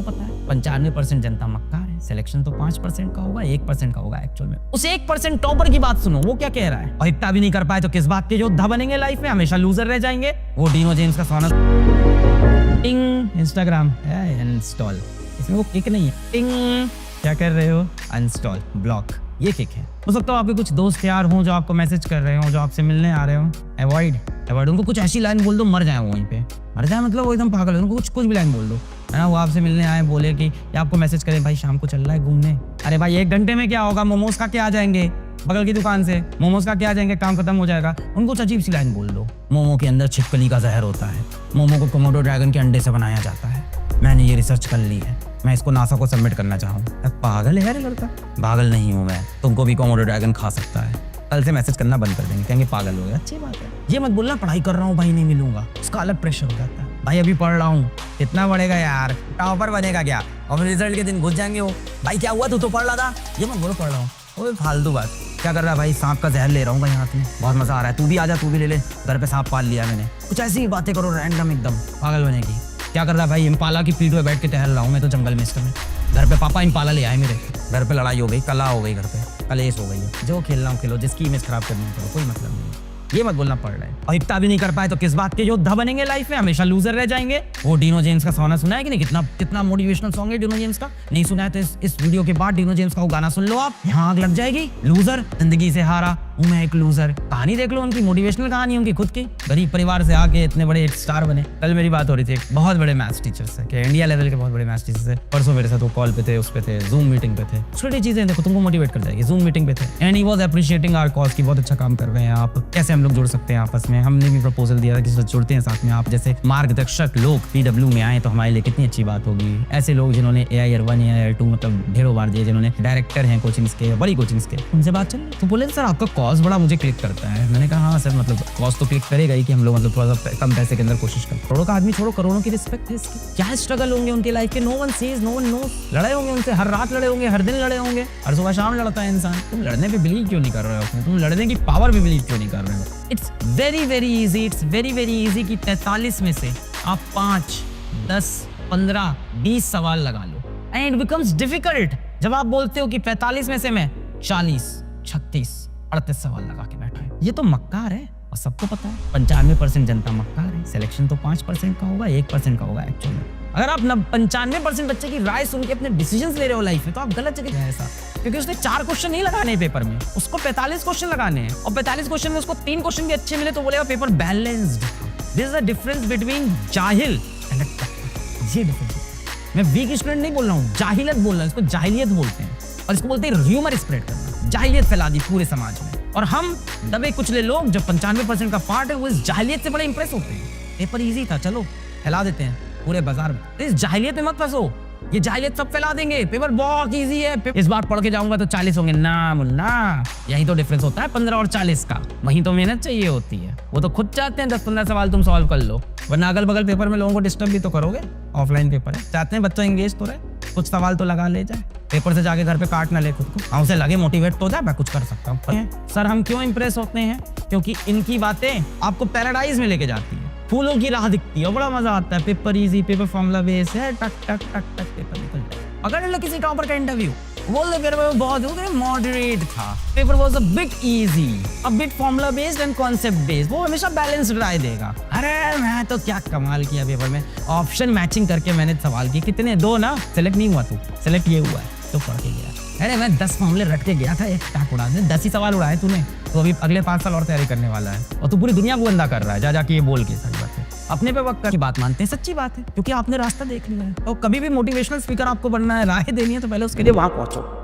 सबको पता है 95% जनता मक्कार है। सिलेक्शन तो 5% का होगा, 1% का होगा एक्चुअल में। उस 1% टॉपर की बात सुनो, वो क्या कह रहा है। और इतना भी नहीं कर पाए तो किस बात के योद्धा बनेंगे लाइफ में, हमेशा लूजर रह जाएंगे। वो डीनो जेम्स का सोना इंस्टाग्राम है इंस्टॉल, इसमें वो किक नहीं है। टिंग क्या कर रहे हो, अनइंस्टॉल ब्लॉक, ये किक है। हो सकता है आपके कुछ दोस्त यार हों जो आपको मैसेज कर रहे हो, जो आपसे मिलने आ रहे हो, अवॉइड उनको कुछ ऐसी लाइन बोल दो मर जाए वो वहीं पे। मर जाए मतलब वो एकदम पागल है, उनको कुछ भी लाइन बोल दो, है ना। वो आपसे मिलने आए, बोले कि या आपको मैसेज करें भाई शाम को चल रहा है घूमने। अरे भाई 1 घंटे में क्या होगा, मोमोज खा के आ जाएंगे बगल की दुकान से, मोमोज खा के आ जाएंगे, काम खत्म हो जाएगा। उनको कुछ अजीब सी लाइन बोल दो। मोमो के अंदर छिपकली का जहर होता है, मोमो को कोमोडो ड्रैगन के अंडे से बनाया जाता है, मैंने ये रिसर्च कर ली है, मैं इसको नासा को सबमिट करना चाहूँ। पागल है यार लड़का। पागल नहीं हूँ मैं, तुमको भी कोमोडो ड्रैगन खा सकता है। कल से मैसेज करना बंद कर देंगे, कहेंगे पागल हो गया। अच्छी बात है, ये मत बोलना पढ़ाई कर रहा हूँ भाई नहीं मिलूंगा, उसका अलग प्रेशर हो जाता है। भाई अभी पढ़ रहा हूँ, कितना बढ़ेगा यार, टॉपर बनेगा क्या, और रिजल्ट के दिन घुस जाएंगे वो। भाई क्या हुआ, तू तो पढ़ रहा था, ये मत बोलो पढ़ रहा हूँ। वो फालतू बात। क्या कर रहा है भाई, सांप का जहर ले रहा हूँ भाई हाथ में, बहुत मजा आ रहा है, तू भी आजा, तू भी ले ले, घर पे सांप पाल लिया मैंने। कुछ ऐसी ही बातें करो रैंडम एकदम, पागल बनेगी। क्या कर रहा है भाई, इम्पाला की पीठ पे बैठ के टहल रहा हूँ मैं तो जंगल में इस समय। घर पे पापा इम्पाला ले आए मेरे, घर पे लड़ाई हो गई, कला हो गई, घर पे कलेश हो गई है। जो खेलना हो खेलो, जिसकी इमेज खराब करनी करो, कोई मतलब नहीं। ये मत बोलना पड़ रहा है। और इतना भी नहीं कर पाए तो किस बात के योद्धा बनेंगे लाइफ में, हमेशा लूजर रह जाएंगे। वो डीनो जेम्स का सोना सुना है कि नहीं, कितना मोटिवेशनल सॉन्ग है डीनो जेम्स का। नहीं सुना है तो इस वीडियो के बाद डीनो जेम्स का वो गाना सुन लो आप, यहाँ आग लग जाएगी। लूजर, जिंदगी से हारा हूं मैं एक लूजर। कहानी देख लो उनकी, मोटिवेशनल कहानी उनकी खुद की। गरीब परिवार से आके इतने बड़े एक स्टार बने। कल मेरी बात हो रही थी एक बहुत बड़े मैथ्स टीचर से, कि इंडिया लेवल के बहुत बड़े मैथ्स टीचर से। परसों मेरे साथ वो कॉल पे थे, उस पे थे, जूम मीटिंग पे थे। छोटी चीजें देखो तुमको मोटिवेट कर जाएगी। जूम मीटिंग पे थे and he was appreciating our cause की बहुत अच्छा काम कर रहे हैं आप, कैसे हम लोग जुड़ सकते हैं आपस में। हमने भी प्रपोजल दिया था कि जुड़ते हैं साथ में, आप जैसे मार्गदर्शक लोग पीडब्ल्यू में आए तो हमारे लिए कितनी अच्छी बात होगी। ऐसे लोग जिन्होंने AIR 1 AIR 2 मतलब ढेरों बार दिए, जिन्होंने डायरेक्टर हैं कोचिंग्स के, बड़ी कोचिंग्स के, उनसे बात चल। तो बोले सर आपका कॉज बड़ा मुझे क्लिक करता है। मैंने कहा हाँ सर, मतलब कॉज तो क्लिक करेगा ही कि हम लोग मतलब थोड़ा सा कम पैसे के अंदर कोशिश करें। करोड़ों का आदमी छोड़ो, करोड़ों की रिस्पेक्ट है इसकी। क्या स्ट्रगल होंगे उनकी लाइफ के, no one sees, no one knows. लड़े होंगे उनसे, हर रात लड़े होंगे, हर दिन लड़े होंगे, हर सुबह शाम लड़ता है इंसान। तुम लड़ने पे बिलीव क्यों नहीं कर रहे हो, तुम लड़ने की पावर पे बिलीव क्यों नहीं कर रहे हो। It's very very easy, it's very very easy कि 43 में से आप 5, 10, 15, 20 सवाल लगा लो। एंड इट बिकम्स डिफिकल्ट जब आप बोलते हो कि 45 में से मैं 40, 36, 38 सवाल लगा के बैठा है। ये तो मक्कार है और सबको पता है 95% जनता मक्कार है। सिलेक्शन तो 5% का होगा, 1% का होगा एक्चुअल में। अगर आप 95% बच्चे की राय सुन के अपने डिसीजंस ले रहे हो लाइफ में, तो आप गलत जगह हैं ऐसा। क्योंकि उसने 4 क्वेश्चन नहीं लगाने पेपर में, उसको 45 क्वेश्चन लगाने हैं, और 45 क्वेश्चन में उसको 3 क्वेश्चन भी अच्छे मिले तो बोलेगा paper balanced. This is the difference between जाहिल एंड ये डिफरेंस। मैं वीक स्टूडेंट नहीं बोल रहा हूँ, जाहिलियत बोल रहा हूँ। इसको जाहिलियत बोलते हैं और इसको बोलते हैं ह्यूमर स्प्रेड करना। जाहिलियत फैला दी पूरे समाज में, और हम दबे कुचले लोग जो 95% का पार्ट है वो इस जाहिलियत से बड़े इंप्रेस होते हैं। पेपर इजी था, चलो फैला देते हैं पूरे बाजार में। तो इस जाहिलियत में मत फंसो, ये जाहिलियत सब फैला देंगे। पेपर बहुत इजी है, इस बार पढ़ के जाऊंगा तो 40 होंगे ना मुन्ना। यही तो डिफरेंस होता है 15 और 40 का। वहीं तो मेहनत चाहिए होती है। वो तो खुद चाहते हैं 10-15 सवाल तुम सॉल्व कर लो, वरना अगल बगल पेपर में लोगों को डिस्टर्ब भी तो करोगे। ऑफलाइन पेपर है, चाहते हैं बच्चा एंगेज तो रहे, कुछ सवाल तो लगा ले जाए, पेपर से जाके घर पे काट ना ले खुद को। हमसे लगे मोटिवेट तो जाए, मैं कुछ कर सकता हूँ। सर हम क्यों इंप्रेस होते हैं, क्योंकि इनकी बातें आपको पैराडाइज में लेके जाती है, फूलों की राह दिखती है और बड़ा मजा आता है। Paper easy, paper formula based है, टक टक टक टक पेपर निकल जाए। अगर लो किसी टॉपर का इंटरव्यू, बोल दे पेपर बहुत मॉडरेट था, paper was a bit easy, a bit formula based and concept based, वो हमेशा बैलेंस्ड राय देगा। अरे मैं तो क्या कमाल किया पेपर में, ऑप्शन मैचिंग करके मैंने सवाल किए, कितने 2 ना, सेलेक्ट नहीं हुआ तू, सेलेक्ट ये हुआ है तो पढ़ के गया। अरे मैं 10 फॉर्मूले रट के गया था, एक टाक उड़ा दे, 10 ही सवाल उड़ाए तूने, तो अभी अगले 5 साल और तैयारी करने वाला है, और तू पूरी दुनिया को गंदा कर रहा है जाके ये बोल के। सही बात है, अपने पे वक्त की बात मानते हैं, सच्ची बात है, क्योंकि आपने रास्ता देख लिया है। और कभी भी मोटिवेशनल स्पीकर आपको बनना है, राय देनी है, तो पहले उसके लिए वहां पहुंचो।